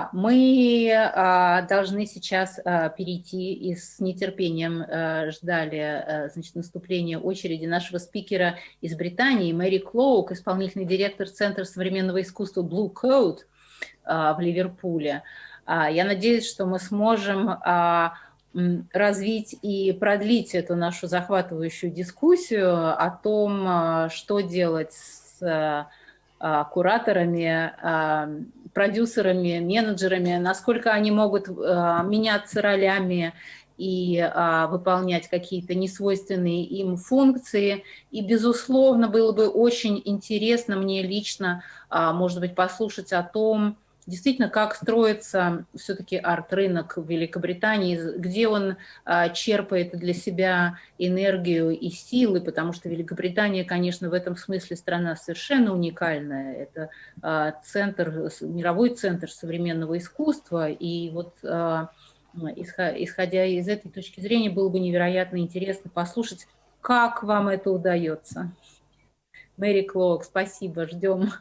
Да, мы должны сейчас перейти и с нетерпением ждали значит, наступления очереди нашего спикера из Британии, Мэри Клоук, исполнительный директор Центра современного искусства Blue Coat в Ливерпуле. Я надеюсь, что мы сможем развить и продлить эту нашу захватывающую дискуссию о том, что делать с кураторами, продюсерами, менеджерами, насколько они могут меняться ролями и выполнять какие-то несвойственные им функции. И, безусловно, было бы очень интересно мне лично, может быть, послушать о том, действительно, как строится все-таки арт-рынок в Великобритании, где он черпает для себя энергию и силы, потому что Великобритания, конечно, в этом смысле страна совершенно уникальная. Это мировой центр современного искусства, и вот исходя из этой точки зрения, было бы невероятно интересно послушать, как вам это удается. Мэри Клоук, спасибо, ждем.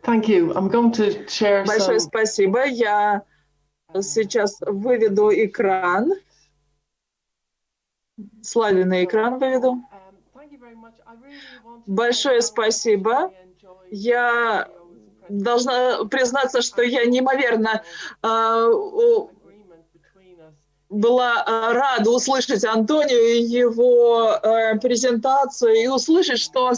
Thank you. I'm going to share Большое спасибо. Я сейчас выведу экран. Славиный экран выведу. Большое спасибо. Я должна признаться, что я неимоверно была рада услышать Антонио и его презентацию, и услышать, что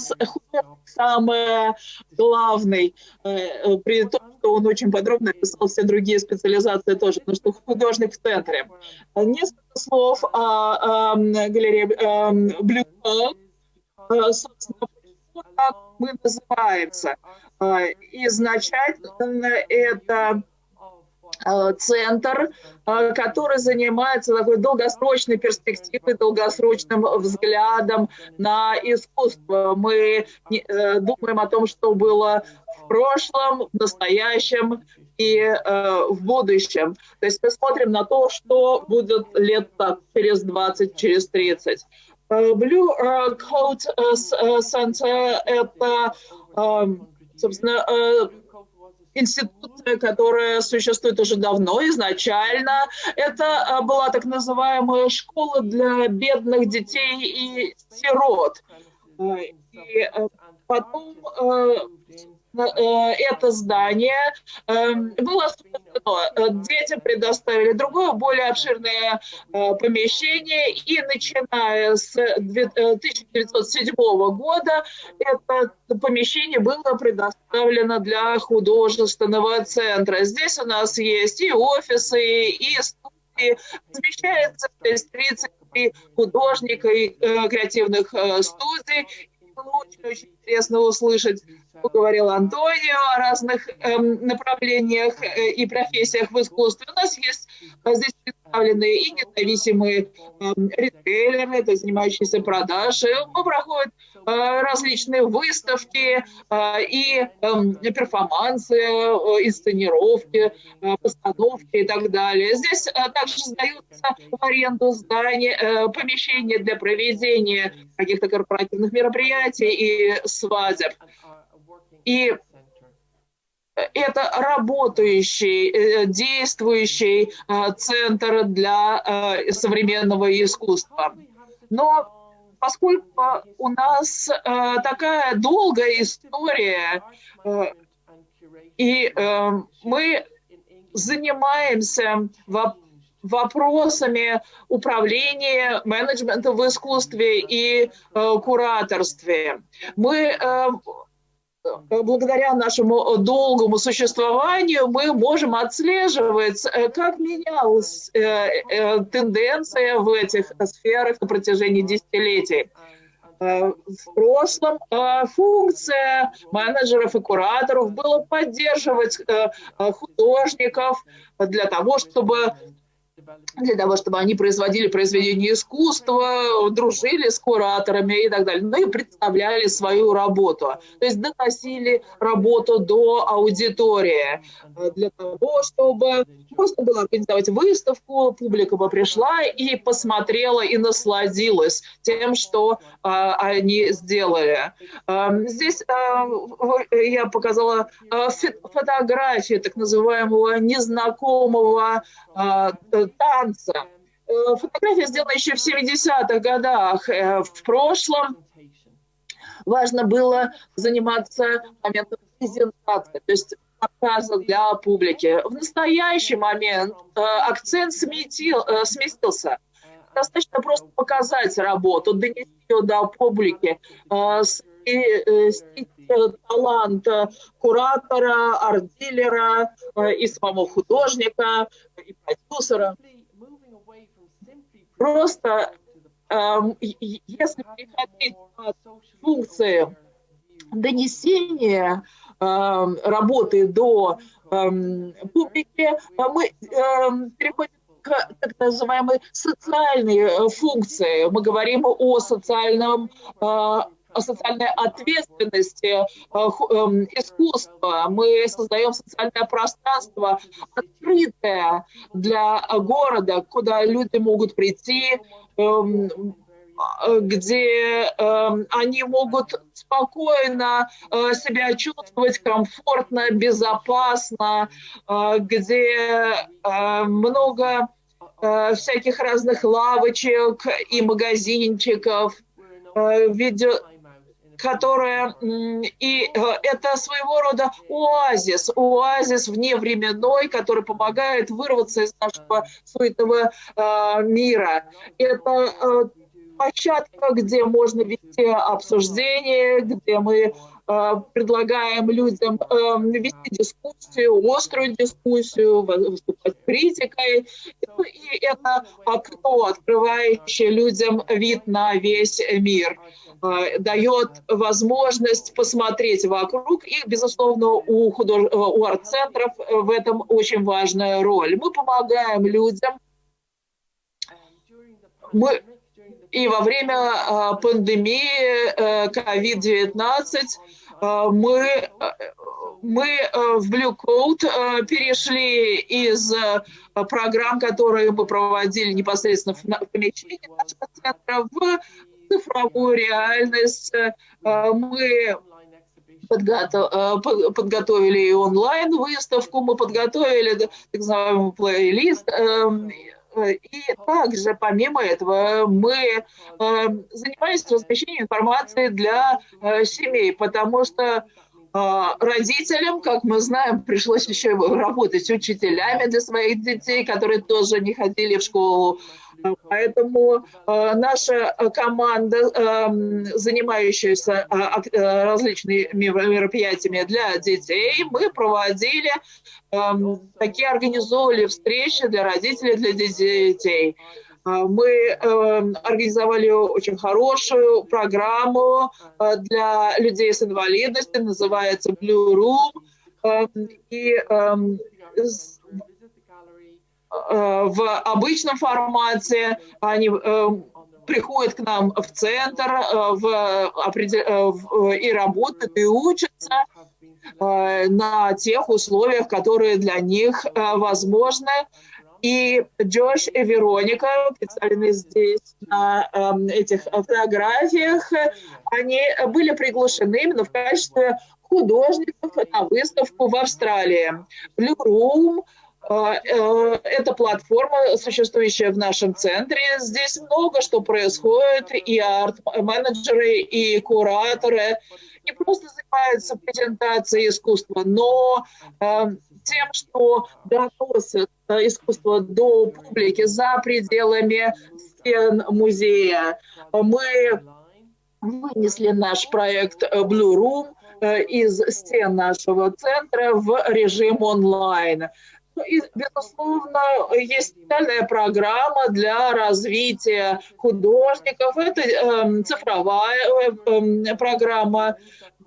самое главное, при том, что он очень подробно описал все другие специализации тоже, но что художник в центре. Несколько слов о галерее Blue Coat. Собственно, как мы называемся. Изначально это центр, который занимается такой долгосрочной перспективой, долгосрочным взглядом на искусство. Мы думаем о том, что было в прошлом, в настоящем и в будущем. То есть мы смотрим на то, что будет лет так, через 20, через 30. Blue Coat Center – это, собственно, институция, которая существует уже давно, изначально. Это была так называемая школа для бедных детей и сирот. И потом это здание было освобождено. Детям предоставили другое, более обширное помещение, и начиная с 1907 года это помещение было предоставлено для художественного центра. Здесь у нас есть и офисы, и студии. Размещается здесь 33 художника и креативных студий. Очень интересно услышать, что говорил Антонио о разных направлениях и профессиях в искусстве. У нас есть здесь представлены и независимые ритейлеры, это занимающиеся продажей. Проходят различные выставки и перформансы, инсценировки, постановки и так далее. Здесь также сдаются в аренду здания, помещения для проведения каких-то корпоративных мероприятий и свадеб. И это работающий, действующий центр для современного искусства. Но поскольку у нас такая долгая история, и мы занимаемся вопросами управления, менеджмента в искусстве и кураторстве. Мы благодаря нашему долгому существованию мы можем отслеживать, как менялась тенденция в этих сферах на протяжении десятилетий. В прошлом функция менеджеров и кураторов была поддерживать художников для того, чтобы для того, чтобы они производили произведения искусства, дружили с кураторами и так далее, ну и представляли свою работу. То есть доносили работу до аудитории для того, чтобы можно было организовать выставку, публика бы пришла и посмотрела и насладилась тем, что они сделали. Здесь я показала фотографии так называемого незнакомого танца. Фотография сделана еще в 70-х годах. В прошлом важно было заниматься моментом презентации, то есть показа для публики. В настоящий момент акцент сместился. Достаточно просто показать работу, донести ее до публики, талант куратора, арт-дилера и самого художника, и продюсера. Просто если переходить от функции донесения работы до публики, мы переходим к так называемой социальной функции. Мы говорим о социальной ответственности искусства. Мы создаем социальное пространство, открытое для города, куда люди могут прийти, где они могут спокойно себя чувствовать, комфортно, безопасно, где много всяких разных лавочек и магазинчиков, и это своего рода оазис вневременной, который помогает вырваться из нашего суетного мира. Это площадка, где можно вести обсуждения, где мы предлагаем людям вести дискуссию, острую дискуссию, выступать с критикой. И это окно, открывающее людям вид на весь мир, дает возможность посмотреть вокруг. И, безусловно, у арт-центров в этом очень важная роль. Мы помогаем людям. И во время пандемии COVID-19 мы в Blue Code перешли из программ, которые мы проводили непосредственно в помещении нашего центра, в цифровую реальность. Мы подготовили и онлайн-выставку, мы подготовили так называемый плейлист. И также, помимо этого, мы занимаемся размещением информации для семей, потому что родителям, как мы знаем, пришлось еще работать учителями для своих детей, которые тоже не ходили в школу. Поэтому наша команда, занимающаяся различными мероприятиями для детей, мы проводили такие, организовывали встречи для родителей, для детей. Мы организовали очень хорошую программу для людей с инвалидностью, называется Blue Room. И в обычном формате они приходят к нам в центр и работают, и учатся на тех условиях, которые для них возможны. И Джош и Вероника, представлены здесь на этих фотографиях, они были приглашены именно в качестве художников на выставку в Австралии. Blue Room — это платформа, существующая в нашем центре. Здесь много что происходит, и арт-менеджеры, и кураторы не просто занимаются презентацией искусства, но тем, что доносят искусство до публики за пределами стен музея. Мы вынесли наш проект Blue Room из стен нашего центра в режим онлайн. И, безусловно, есть специальная программа для развития художников. Это цифровая программа.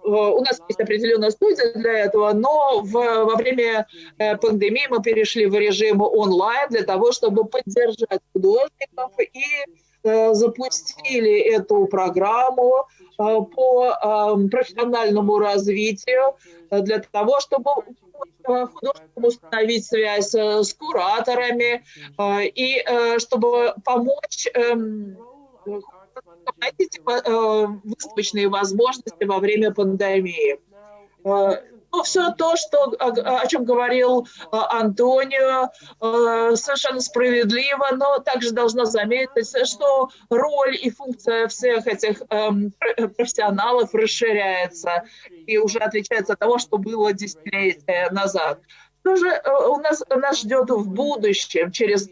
у нас есть определенная студия для этого, но во время пандемии мы перешли в режим онлайн для того, чтобы поддержать художников и запустили эту программу по профессиональному развитию для того, чтобы художникам установить связь с кураторами и чтобы помочь выставочные возможности во время пандемии. Ну, все то, о чем говорил Антонио, совершенно справедливо, но также должна заметить, что роль и функция всех этих профессионалов расширяется и уже отличается от того, что было десятилетия назад. Что же нас ждет в будущем, через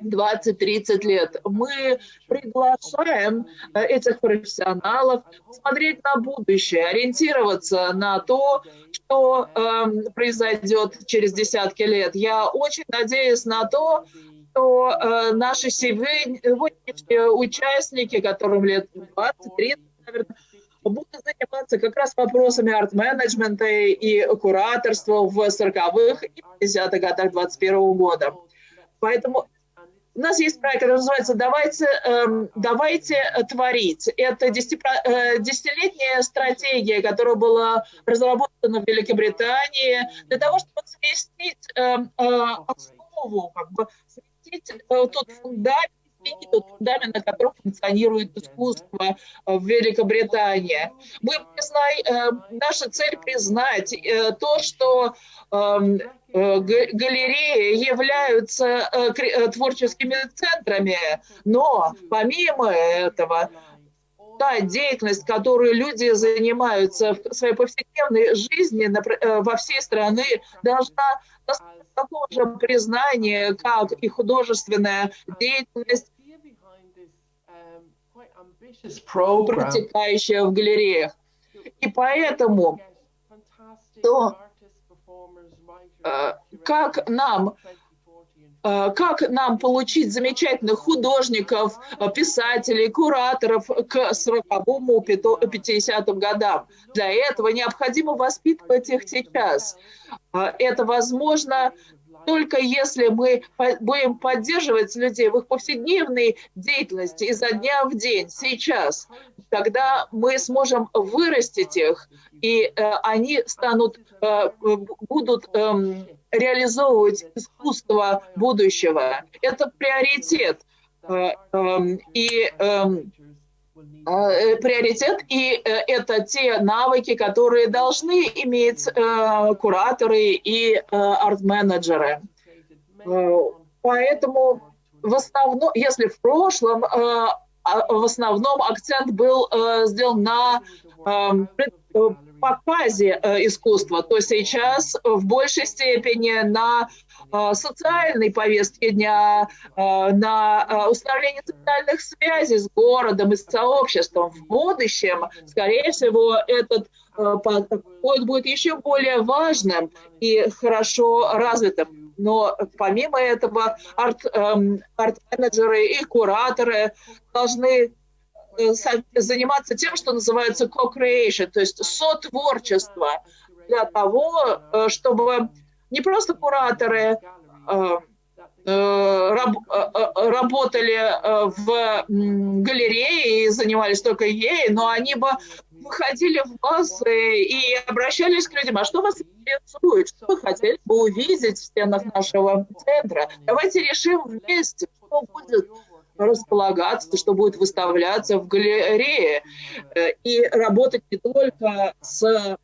20-30 лет? Мы приглашаем этих профессионалов смотреть на будущее, ориентироваться на то, что произойдет через десятки лет. Я очень надеюсь на то, что наши сегодняшние участники, которым лет 20-30, наверное, будут заниматься как раз вопросами арт-менеджмента и кураторства в 40-х и 50-х годах 21 года. Поэтому у нас есть проект, который называется «Давайте творить». Это десятилетняя стратегия, которая была разработана в Великобритании для того, чтобы сместить основу, сместить тот фундамент, на котором функционирует искусство в Великобритании. Наша цель признать то, что галереи являются творческими центрами, но помимо этого та деятельность, которой люди занимаются в своей повседневной жизни во всей стране, должна достичь такого же признания, как и художественная деятельность, протекающая в галереях. И поэтому как нам получить замечательных художников, писателей, кураторов к 40-м, 50-м годам? Для этого необходимо воспитывать их сейчас. Это возможно только если мы будем поддерживать людей в их повседневной деятельности изо дня в день, сейчас. Тогда мы сможем вырастить их, и они будут реализовывать искусство будущего. Это приоритет. И это те навыки, которые должны иметь кураторы и арт-менеджеры. Поэтому в основном, если в прошлом в основном акцент был сделан на показе искусства, то сейчас в большей степени на социальной повестке дня, на установление социальных связей с городом и с сообществом. В будущем, скорее всего, этот подход будет еще более важным и хорошо развитым. Но помимо этого арт-менеджеры и кураторы должны заниматься тем, что называется co-creation, то есть сотворчество, для того, чтобы не просто кураторы работали в галерее и занимались только ей, но они бы выходили в массы и обращались к людям. А что вас интересует? Что вы хотели бы увидеть в стенах нашего центра? Давайте решим вместе, что будет располагаться, что будет выставляться в галерее. И работать не только с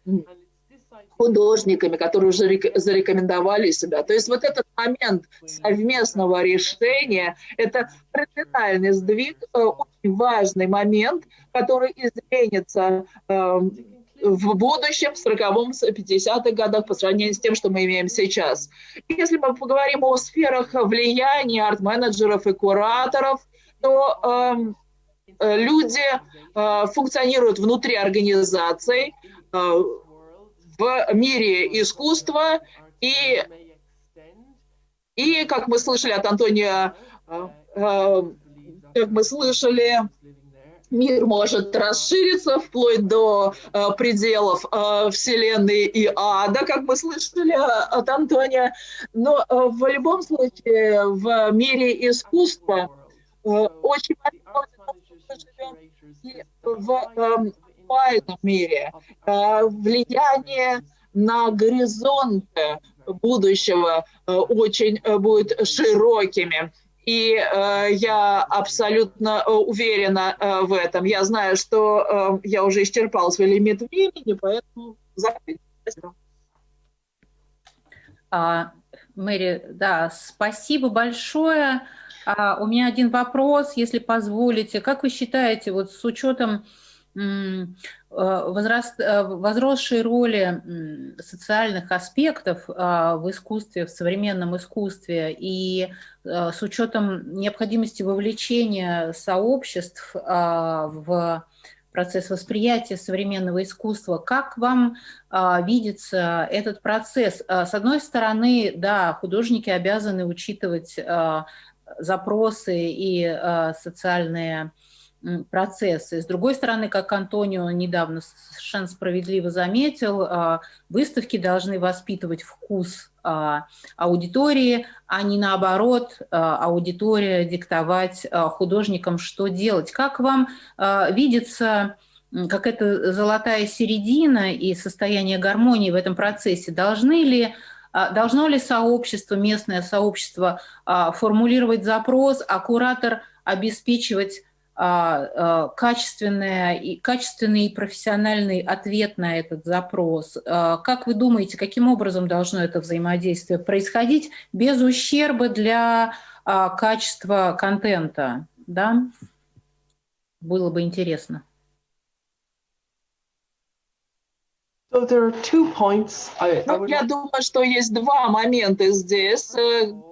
художниками, которые уже зарекомендовали себя. То есть вот этот момент совместного решения – это кардинальный сдвиг, очень важный момент, который изменится в будущем, в 40-м, 50-х годах по сравнению с тем, что мы имеем сейчас. Если мы поговорим о сферах влияния арт-менеджеров и кураторов, то люди функционируют внутри организаций, в мире искусства, и как мы слышали от Антонио, как мы слышали, мир может расшириться вплоть до пределов Вселенной и ада, как мы слышали от Антония. Но в любом случае в мире искусства очень важно, что мы живем и в реальном мире. Влияние на горизонты будущего очень будет широкими. И я абсолютно уверена в этом. Я знаю, что я уже исчерпал свой лимит времени, поэтому закрыть. Мэри, да, спасибо большое. У меня один вопрос, если позволите. Как вы считаете, вот с учетом возросшей роли социальных аспектов в искусстве, в современном искусстве, и с учетом необходимости вовлечения сообществ в процесс восприятия современного искусства, как вам видится этот процесс? С одной стороны, да, художники обязаны учитывать запросы и социальные процессы. С другой стороны, как Антонио недавно совершенно справедливо заметил, выставки должны воспитывать вкус аудитории, а не наоборот, аудитория диктовать художникам, что делать. Как вам видится какая-то золотая середина и состояние гармонии в этом процессе? Должно ли сообщество, местное сообщество формулировать запрос, а куратор обеспечивать качественный и профессиональный ответ на этот запрос? Как вы думаете, каким образом должно это взаимодействие происходить без ущерба для качества контента? Да? Было бы интересно. So there are 2 points. Я думаю, что есть два момента здесь,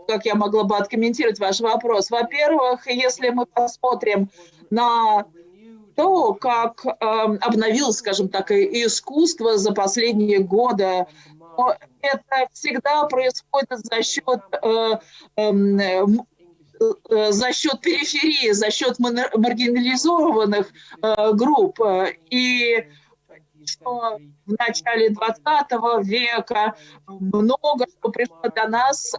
как я могла бы откомментировать ваш вопрос. Во-первых, если мы посмотрим на то, как обновилось, скажем так, искусство за последние годы, это всегда происходит за счет периферии, за счет маргинализованных групп. И что в начале 20 века много что пришло до нас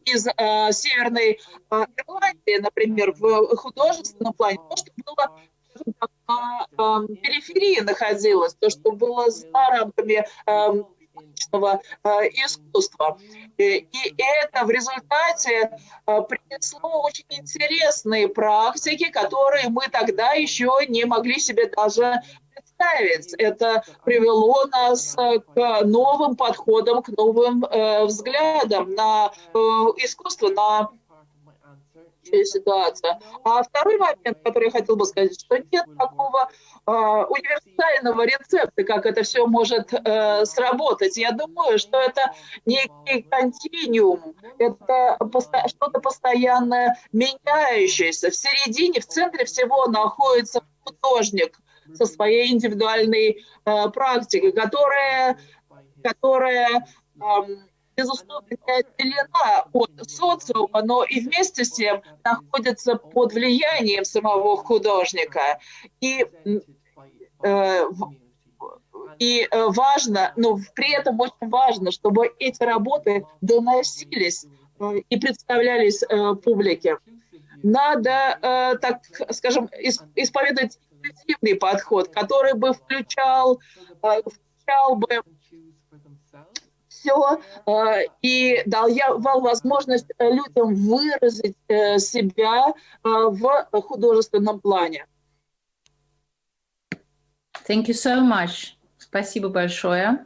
из Северной Ирландии, например, в художественном плане, то, что было на периферии находилось, то, что было за рамками искусства. И это в результате принесло очень интересные практики, которые мы тогда еще не могли себе даже представить. Это привело нас к новым подходам, к новым взглядам на искусство, на ситуацию. А второй момент, который я хотела бы сказать, что нет такого универсального рецепта, как это все может сработать. Я думаю, что это некий континуум, это что-то постоянно меняющееся. В середине, в центре всего находится художник со своей индивидуальной практикой, которая безусловно, отделена от социума, но и вместе с тем находится под влиянием самого художника. И важно, но при этом очень важно, чтобы эти работы доносились и представлялись публике. Надо, так скажем, исповедовать инклюзивный подход, который бы включал бы все и давал возможность людям выразить себя в художественном плане. Thank you so much. Спасибо большое.